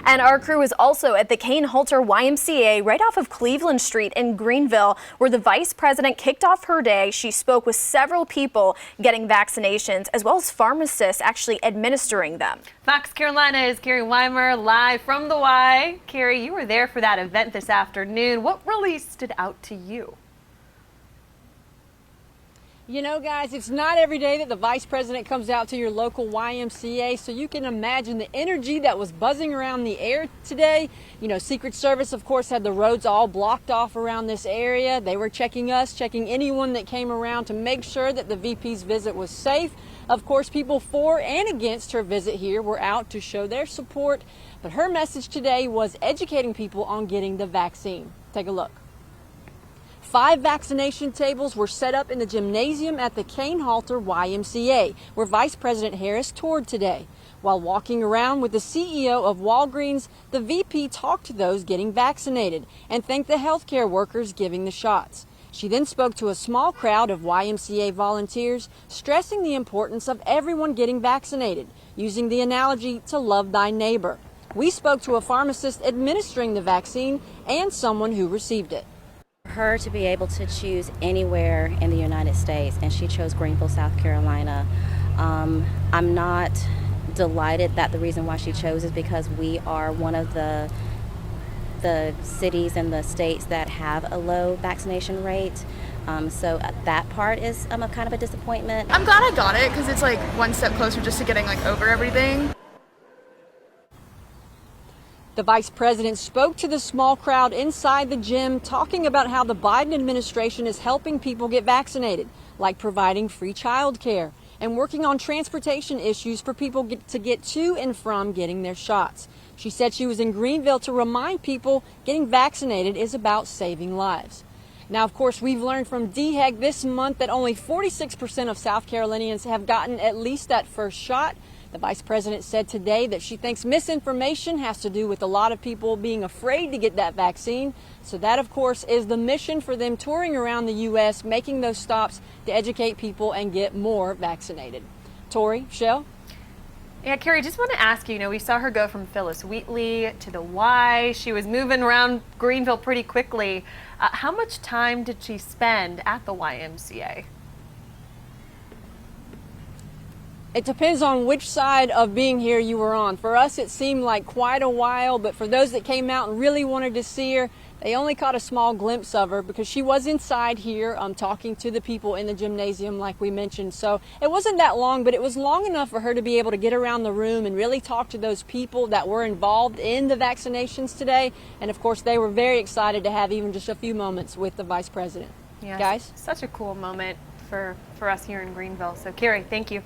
And our crew is also at the Caine Halter YMCA right off of Cleveland Street in Greenville, where the vice president kicked off her day. She spoke with several people getting vaccinations, as well as pharmacists actually administering them. Fox Carolina's Carrie Weimer live from the Y. Carrie, you were there for that event this afternoon. What really stood out to you? You know, guys, it's not every day that the vice president comes out to your local YMCA, so you can imagine the energy that was buzzing around the air today. You know, Secret Service, of course, had the roads all blocked off around this area. They were checking us, checking anyone that came around to make sure that the VP's visit was safe. Of course, people for and against her visit here were out to show their support, but her message today was educating people on getting the vaccine. Take a look. 5 vaccination tables were set up in the gymnasium at the Caine Halter YMCA, where Vice President Harris toured today. While walking around with the CEO of Walgreens, the VP talked to those getting vaccinated and thanked the healthcare workers giving the shots. She then spoke to a small crowd of YMCA volunteers, stressing the importance of everyone getting vaccinated, using the analogy to love thy neighbor. We spoke to a pharmacist administering the vaccine and someone who received it. Her to be able to choose anywhere in the United States, and she chose Greenville, South Carolina. I'm not delighted that the reason why she chose is because we are one of the cities and the states that have a low vaccination rate. So that part is kind of a disappointment. I'm glad I got it because it's like one step closer just to getting over everything. The vice president spoke to the small crowd inside the gym, talking about how the Biden administration is helping people get vaccinated, like providing free child care and working on transportation issues for people to get to and from getting their shots. She said she was in Greenville to remind people getting vaccinated is about saving lives. Now, of course, we've learned from DHEC this month that only 46% of South Carolinians have gotten at least that first shot. The vice president said today that she thinks misinformation has to do with a lot of people being afraid to get that vaccine. So that, of course, is the mission for them touring around the U.S., making those stops to educate people and get more vaccinated. Tori, Shell? Yeah, Carrie, just want to ask you, we saw her go from Phyllis Wheatley to the Y. She was moving around Greenville pretty quickly. How much time did she spend at the YMCA? It depends on which side of being here you were on. For us, it seemed like quite a while, but for those that came out and really wanted to see her, they only caught a small glimpse of her because she was inside here talking to the people in the gymnasium like we mentioned. So it wasn't that long, but it was long enough for her to be able to get around the room and really talk to those people that were involved in the vaccinations today. And of course, they were very excited to have even just a few moments with the vice president. Yeah, guys? Such a cool moment for us here in Greenville. So Carrie, thank you.